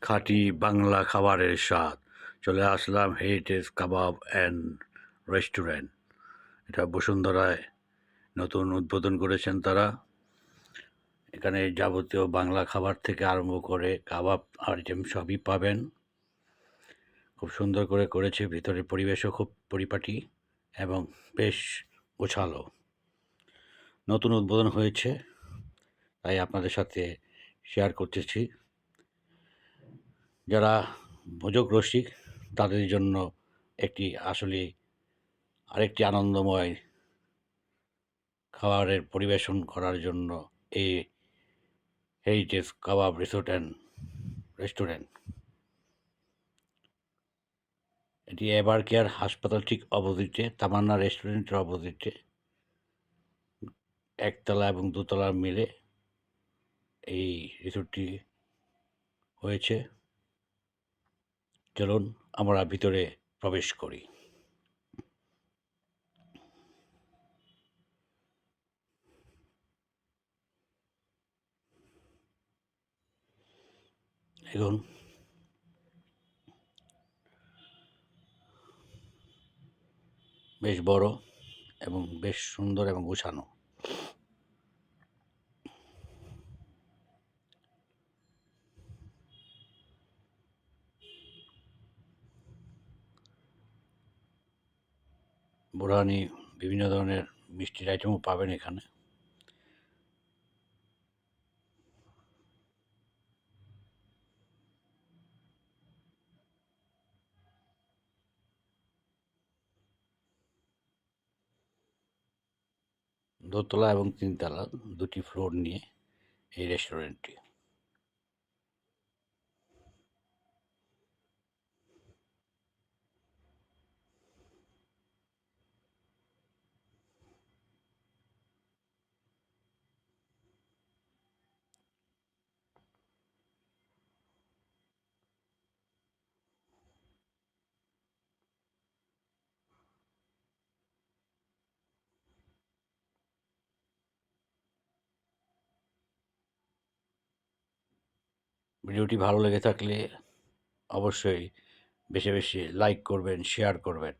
খাঁটি বাংলা খাবারের স্বাদ। চলে আসলাম হেরিটেজ কাবাব অ্যান্ড রেস্টুরেন্ট। এটা বসুন্ধরায় নতুন উদ্বোধন করেছেন তারা। এখানে যাবতীয় বাংলা খাবার থেকে আরম্ভ করে কাবাব আইটেম সবই পাবেন। খুব সুন্দর করে করেছে, ভিতরে পরিবেশও খুব পরিপাটি এবং বেশ গোছালো। নতুন উদ্বোধন হয়েছে, তাই আপনাদের সাথে শেয়ার করতেছি। যারা ভোজক রসিক তাদের জন্য আরেকটি আনন্দময় খাবারের পরিবেশন করার জন্য এই হেরিটেজ কাবাব রেস্টুরেন্ট। এটি এভার কেয়ার হাসপাতাল ঠিক অপোজিটে, তামান্না রেস্টুরেন্টের অপোজিটে, একতলা এবং দোতলা মিলে এই রিসোর্টটি হয়েছে। চলুন আমরা ভিতরে প্রবেশ করি। এখন বেশ বড় এবং বেশ সুন্দর এবং গোছানো। বোরহানি বিভিন্ন ধরনের মিষ্টির আইটেমও পাবেন এখানে। দোতলা এবং তিনতলা দুটি ফ্লোর নিয়ে এই রেস্টুরেন্টটি। ভিডিওটি ভালো লেগে থাকলে অবশ্যই বেশি বেশি লাইক করবেন, শেয়ার করবেন।